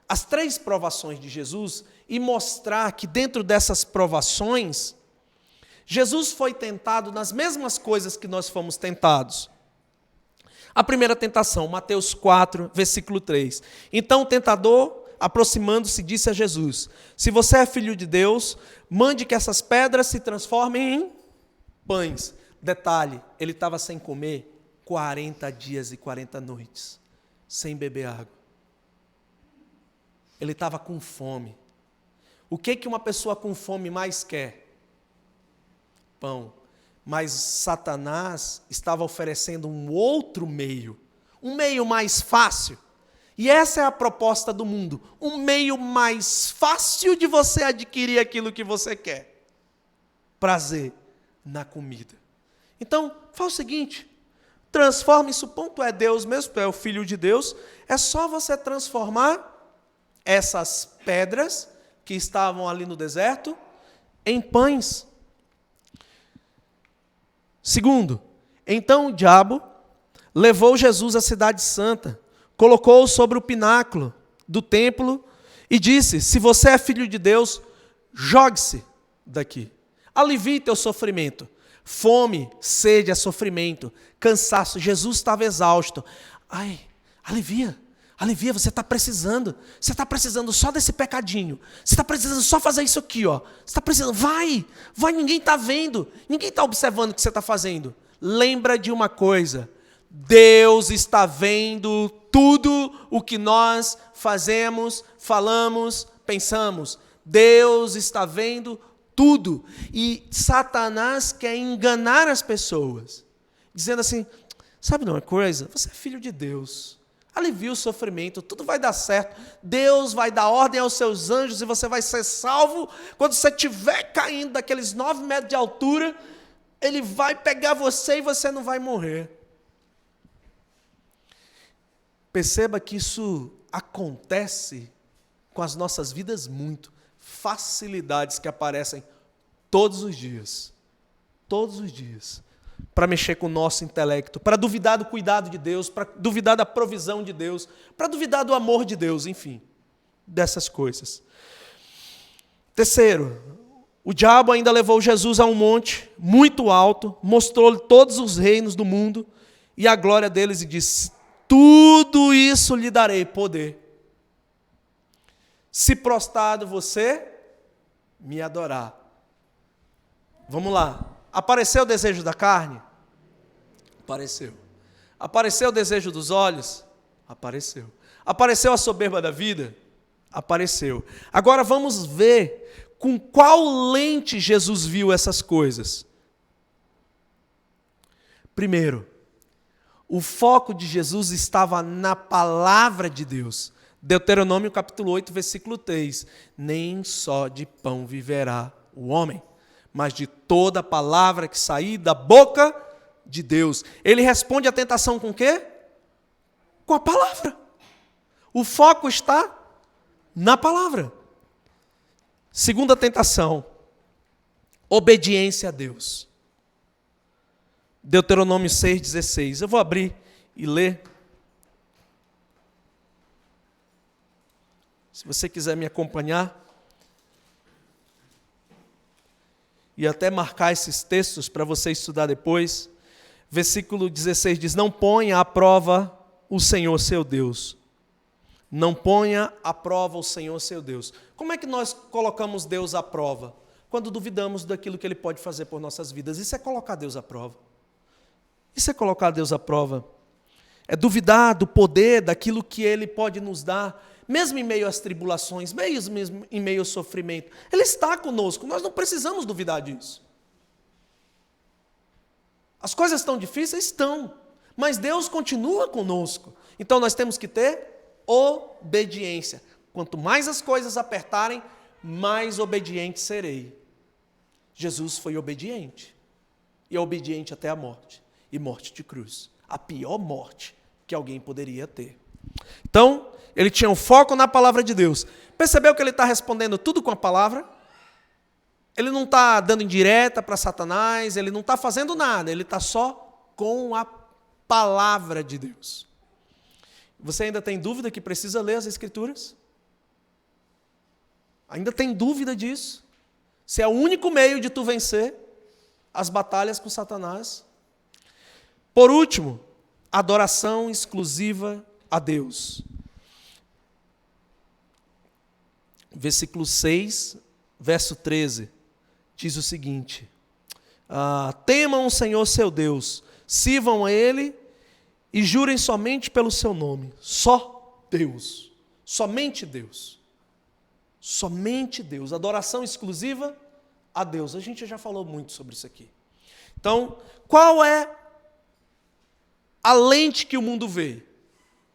as 3 provações de Jesus e mostrar que dentro dessas provações, Jesus foi tentado nas mesmas coisas que nós fomos tentados. A primeira tentação, Mateus 4, versículo 3. Então o tentador, aproximando-se, disse a Jesus: se você é filho de Deus, mande que essas pedras se transformem em pães. Detalhe, ele estava sem comer 40 dias e 40 noites, sem beber água. Ele estava com fome. O que uma pessoa com fome mais quer? Pão. Mas Satanás estava oferecendo um outro meio, um meio mais fácil. E essa é a proposta do mundo, um meio mais fácil de você adquirir aquilo que você quer. Prazer na comida. Então, faz o seguinte, transforma isso, ponto é Deus mesmo, tu é o Filho de Deus, é só você transformar essas pedras que estavam ali no deserto em pães. Segundo, então o diabo levou Jesus à cidade santa, colocou-o sobre o pináculo do templo e disse: se você é filho de Deus, jogue-se daqui. Alivie teu sofrimento. Fome, sede é sofrimento, cansaço. Jesus estava exausto. Ai, alivia, você está precisando. Você está precisando só desse pecadinho. Você está precisando só fazer isso aqui, ó. Você está precisando, vai, ninguém está vendo, ninguém está observando o que você está fazendo. Lembra de uma coisa: Deus está vendo tudo o que nós fazemos, falamos, pensamos. Deus está vendo tudo. E Satanás quer enganar as pessoas, dizendo assim: sabe de uma coisa? Você é filho de Deus. Alivia o sofrimento, tudo vai dar certo. Deus vai dar ordem aos seus anjos e você vai ser salvo. Quando você estiver caindo daqueles 9 metros de altura, Ele vai pegar você e você não vai morrer. Perceba que isso acontece com as nossas vidas muito. Facilidades que aparecem todos os dias. Todos os dias. Para mexer com o nosso intelecto, para duvidar do cuidado de Deus, para duvidar da provisão de Deus, para duvidar do amor de Deus, enfim, dessas coisas. Terceiro, o diabo ainda levou Jesus a um monte muito alto, mostrou-lhe todos os reinos do mundo e a glória deles e disse: tudo isso lhe darei poder, se prostrado você me adorar. Vamos lá. Apareceu o desejo da carne? Apareceu. Apareceu o desejo dos olhos? Apareceu. Apareceu a soberba da vida? Apareceu. Agora vamos ver com qual lente Jesus viu essas coisas. Primeiro, o foco de Jesus estava na palavra de Deus. Deuteronômio capítulo 8, versículo 3. Nem só de pão viverá o homem, mas de toda palavra que sair da boca de Deus. Ele responde à tentação com o quê? Com a palavra. O foco está na palavra. Segunda tentação, obediência a Deus. Deuteronômio 6,16. Eu vou abrir e ler. Se você quiser me acompanhar e até marcar esses textos para você estudar depois. Versículo 16 diz: não ponha à prova o Senhor seu Deus. Não ponha à prova o Senhor seu Deus. Como é que nós colocamos Deus à prova? Quando duvidamos daquilo que Ele pode fazer por nossas vidas. Isso é colocar Deus à prova. Isso é colocar Deus à prova. É duvidar do poder, daquilo que Ele pode nos dar, mesmo em meio às tribulações, mesmo em meio ao sofrimento. Ele está conosco, nós não precisamos duvidar disso. As coisas estão difíceis? Estão, mas Deus continua conosco. Então nós temos que ter obediência. Quanto mais as coisas apertarem, mais obediente serei. Jesus foi obediente, e é obediente até a morte, e morte de cruz, a pior morte que alguém poderia ter. Então, ele tinha um foco na palavra de Deus. Percebeu que ele está respondendo tudo com a palavra? Ele não está dando indireta para Satanás, ele não está fazendo nada, ele está só com a palavra de Deus. Você ainda tem dúvida que precisa ler as Escrituras? Ainda tem dúvida disso? Se é o único meio de tu vencer as batalhas com Satanás? Por último, adoração exclusiva a Deus. Versículo 6, verso 13, diz o seguinte: temam o Senhor seu Deus, sirvam a Ele e jurem somente pelo seu nome. Só Deus, somente Deus. Somente Deus, adoração exclusiva a Deus. A gente já falou muito sobre isso aqui. Então, qual é a lente que o mundo vê?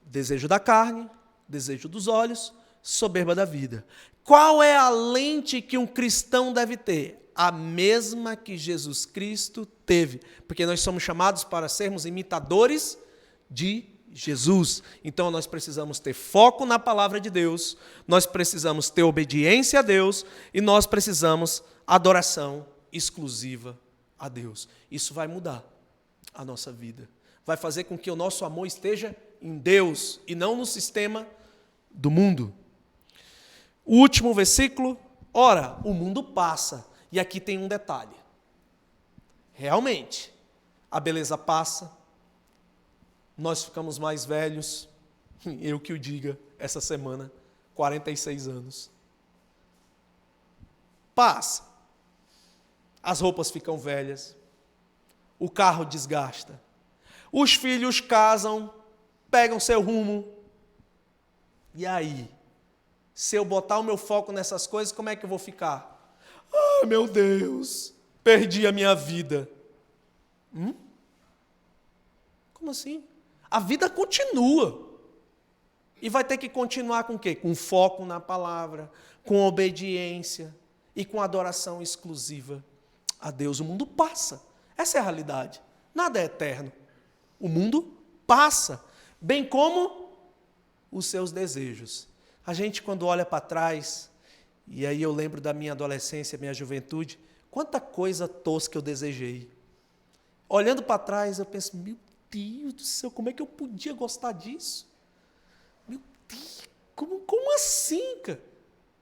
Desejo da carne, desejo dos olhos, soberba da vida. Qual é a lente que um cristão deve ter? A mesma que Jesus Cristo teve, porque nós somos chamados para sermos imitadores de Jesus. Então nós precisamos ter foco na palavra de Deus, nós precisamos ter obediência a Deus e nós precisamos adoração exclusiva a Deus. Isso vai mudar a nossa vida. Vai fazer com que o nosso amor esteja em Deus e não no sistema do mundo. O último versículo: ora, o mundo passa. E aqui tem um detalhe. Realmente, a beleza passa, nós ficamos mais velhos, eu que o diga, essa semana, 46 anos. Passa. As roupas ficam velhas, o carro desgasta, os filhos casam, pegam seu rumo. E aí? Se eu botar o meu foco nessas coisas, como é que eu vou ficar? Ah, meu Deus, perdi a minha vida. Como assim? A vida continua. E vai ter que continuar com o quê? Com foco na palavra, com obediência e com adoração exclusiva a Deus. O mundo passa. Essa é a realidade. Nada é eterno. O mundo passa, bem como os seus desejos. A gente, quando olha para trás, e aí eu lembro da minha adolescência, minha juventude, quanta coisa tosca eu desejei. Olhando para trás, eu penso, meu Deus do céu, como é que eu podia gostar disso? Meu Deus, como assim, cara?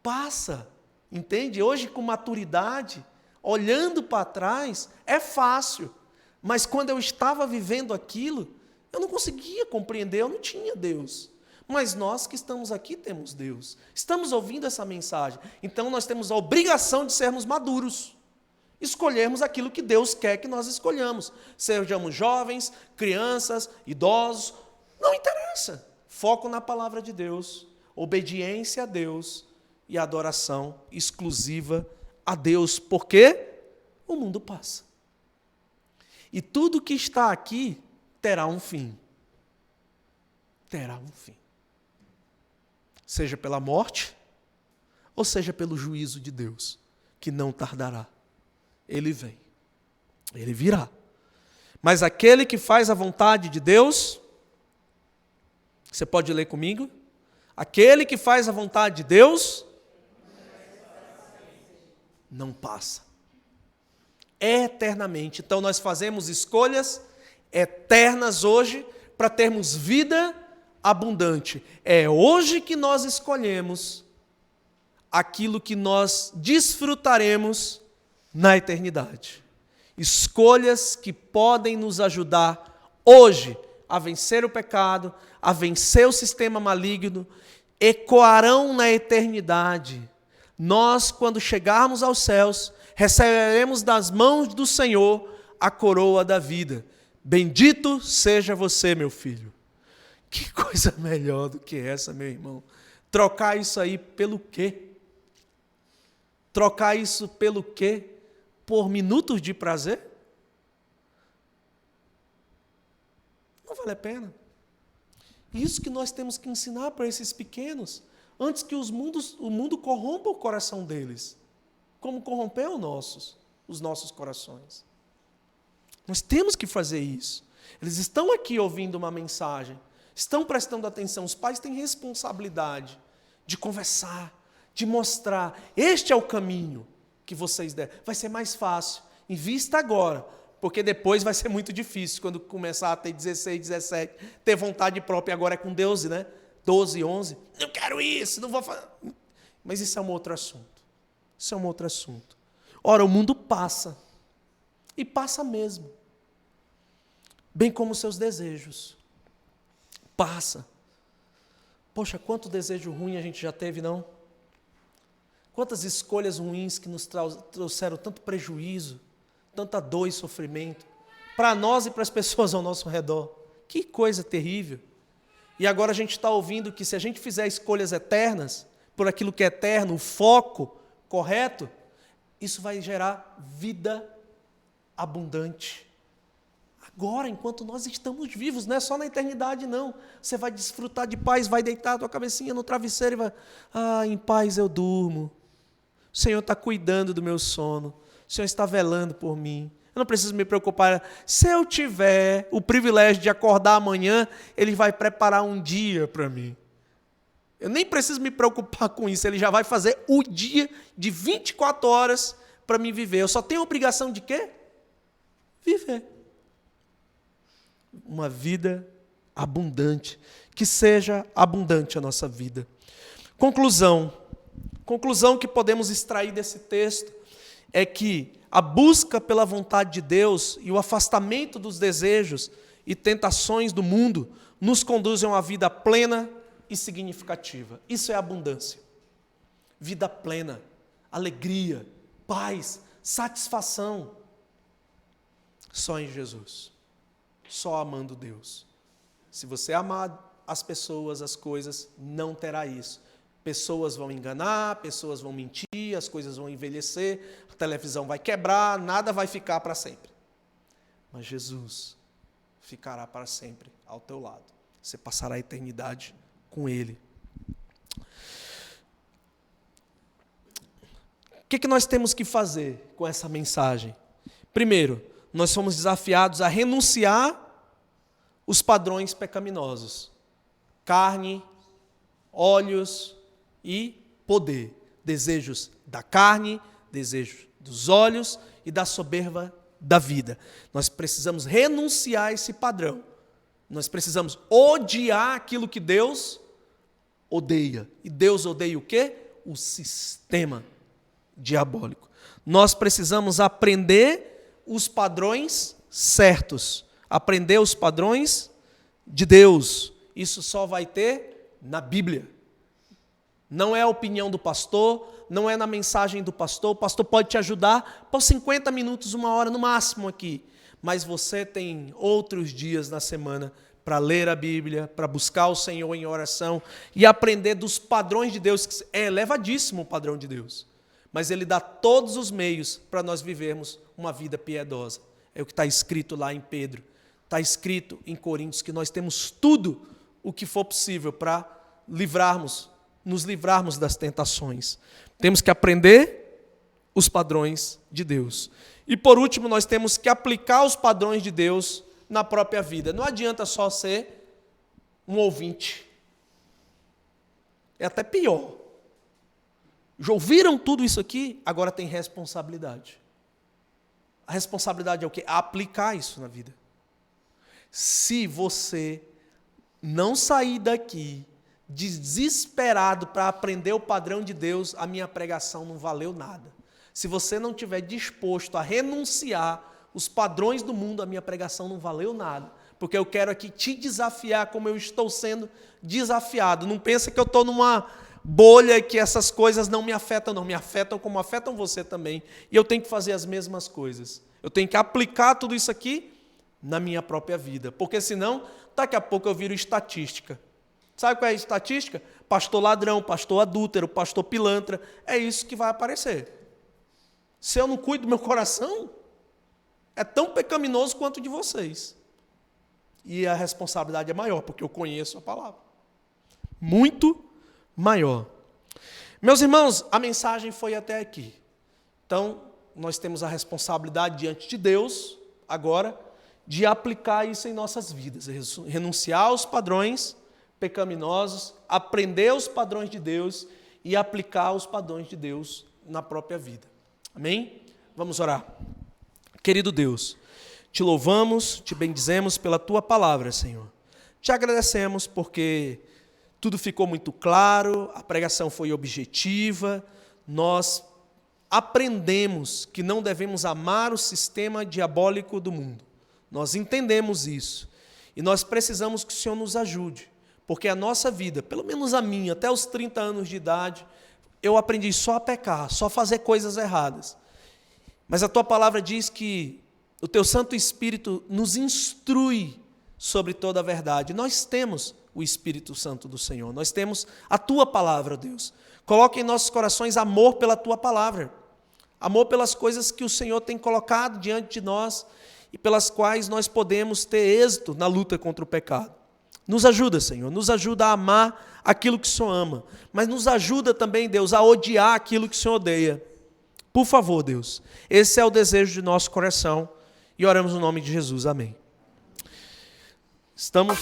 Passa, entende? Hoje, com maturidade, olhando para trás, é fácil. Mas quando eu estava vivendo aquilo, eu não conseguia compreender, eu não tinha Deus. Mas nós que estamos aqui temos Deus. Estamos ouvindo essa mensagem. Então nós temos a obrigação de sermos maduros. Escolhermos aquilo que Deus quer que nós escolhamos. Sejamos jovens, crianças, idosos, não interessa. Foco na palavra de Deus, obediência a Deus e adoração exclusiva a Deus. Porque o mundo passa. E tudo que está aqui terá um fim. Terá um fim. seja pela morte, ou seja pelo juízo de Deus, que não tardará. Ele vem, ele virá. Mas aquele que faz a vontade de Deus, você pode ler comigo? Aquele que faz a vontade de Deus, não passa. Eternamente. Então nós fazemos escolhas eternas hoje para termos vida abundante. É hoje que nós escolhemos aquilo que nós desfrutaremos na eternidade. Escolhas que podem nos ajudar hoje a vencer o pecado, a vencer o sistema maligno, ecoarão na eternidade. Nós, quando chegarmos aos céus, receberemos das mãos do Senhor a coroa da vida. Bendito seja você, meu filho. Que coisa melhor do que essa, meu irmão? Trocar isso aí pelo quê? Trocar isso pelo quê? Por minutos de prazer? Não vale a pena. Isso que nós temos que ensinar para esses pequenos, antes que o mundo corrompa o coração deles, como corrompeu os nossos corações. Nós temos que fazer isso. Eles estão aqui ouvindo uma mensagem, estão prestando atenção. Os pais têm responsabilidade de conversar, de mostrar. Este é o caminho que vocês devem. Vai ser mais fácil. Invista agora, porque depois vai ser muito difícil, quando começar a ter 16, 17, ter vontade própria. Agora é com Deus, né? 12, 11. Eu quero isso, não vou fazer. Mas isso é um outro assunto. Isso é um outro assunto. Ora, o mundo passa. E passa mesmo. Bem como os seus desejos. Passa. Poxa, quanto desejo ruim a gente já teve, não? Quantas escolhas ruins que nos trouxeram tanto prejuízo, tanta dor e sofrimento, para nós e para as pessoas ao nosso redor. Que coisa terrível. E agora a gente está ouvindo que se a gente fizer escolhas eternas, por aquilo que é eterno, o foco correto, isso vai gerar vida abundante. Agora, enquanto nós estamos vivos, não é só na eternidade, não. Você vai desfrutar de paz, vai deitar a tua cabecinha no travesseiro e vai, em paz eu durmo. O Senhor está cuidando do meu sono. O Senhor está velando por mim. Eu não preciso me preocupar. Se eu tiver o privilégio de acordar amanhã, Ele vai preparar um dia para mim. Eu nem preciso me preocupar com isso. Ele já vai fazer o dia de 24 horas para mim viver. Eu só tenho a obrigação de quê? Viver. Uma vida abundante. Que seja abundante a nossa vida. Conclusão que podemos extrair desse texto é que a busca pela vontade de Deus e o afastamento dos desejos e tentações do mundo nos conduzem a uma vida plena e significativa. Isso é abundância. Vida plena, alegria, paz, satisfação. Só em Jesus. Só amando Deus. Se você amar as pessoas, as coisas, não terá isso. Pessoas vão enganar, pessoas vão mentir, as coisas vão envelhecer, a televisão vai quebrar, nada vai ficar para sempre. Mas Jesus ficará para sempre ao teu lado. Você passará a eternidade com Ele. O que nós temos que fazer com essa mensagem? Primeiro, nós somos desafiados a renunciar os padrões pecaminosos. Carne, olhos e poder. Desejos da carne, desejos dos olhos e da soberba da vida. Nós precisamos renunciar a esse padrão. Nós precisamos odiar aquilo que Deus odeia. E Deus odeia o quê? O sistema diabólico. Nós precisamos aprender os padrões certos. Aprender os padrões de Deus. Isso só vai ter na Bíblia. Não é a opinião do pastor, não é na mensagem do pastor. O pastor pode te ajudar por 50 minutos, 1 hora no máximo aqui. Mas você tem outros dias na semana para ler a Bíblia, para buscar o Senhor em oração e aprender dos padrões de Deus, que é elevadíssimo o padrão de Deus. Mas Ele dá todos os meios para nós vivermos uma vida piedosa. É o que está escrito lá em Pedro. Está escrito em Coríntios que nós temos tudo o que for possível para livrarmos nos livrarmos das tentações. Temos que aprender os padrões de Deus. E por último, nós temos que aplicar os padrões de Deus na própria vida. Não adianta só ser um ouvinte. É até pior. Já ouviram tudo isso aqui? Agora tem responsabilidade. A responsabilidade é o quê? Aplicar isso na vida. Se você não sair daqui desesperado para aprender o padrão de Deus, a minha pregação não valeu nada. Se você não estiver disposto a renunciar os padrões do mundo, a minha pregação não valeu nada. Porque eu quero aqui te desafiar como eu estou sendo desafiado. Não pensa que eu estou numa bolha e que essas coisas não me afetam, não. Me afetam como afetam você também. E eu tenho que fazer as mesmas coisas. Eu tenho que aplicar tudo isso aqui na minha própria vida. Porque senão, daqui a pouco eu viro estatística. Sabe qual é a estatística? Pastor ladrão, pastor adúltero, pastor pilantra. É isso que vai aparecer. Se eu não cuido do meu coração, é tão pecaminoso quanto o de vocês. E a responsabilidade é maior, porque eu conheço a palavra. Muito maior. Meus irmãos, a mensagem foi até aqui. Então, nós temos a responsabilidade diante de Deus, agora, de aplicar isso em nossas vidas. Renunciar aos padrões pecaminosos, aprender os padrões de Deus e aplicar os padrões de Deus na própria vida. Amém? Vamos orar. Querido Deus, te louvamos, te bendizemos pela tua palavra, Senhor. Te agradecemos porque tudo ficou muito claro, a pregação foi objetiva, nós aprendemos que não devemos amar o sistema diabólico do mundo. Nós entendemos isso e nós precisamos que o Senhor nos ajude, porque a nossa vida, pelo menos a minha, até os 30 anos de idade, eu aprendi só a pecar, só a fazer coisas erradas. Mas a tua palavra diz que o teu Santo Espírito nos instrui sobre toda a verdade. Nós temos o Espírito Santo do Senhor, nós temos a tua palavra, Deus. Coloca em nossos corações amor pela tua palavra, amor pelas coisas que o Senhor tem colocado diante de nós e pelas quais nós podemos ter êxito na luta contra o pecado. Nos ajuda, Senhor, nos ajuda a amar aquilo que o Senhor ama, mas nos ajuda também, Deus, a odiar aquilo que o Senhor odeia. Por favor, Deus, esse é o desejo de nosso coração e oramos no nome de Jesus. Amém. Estamos...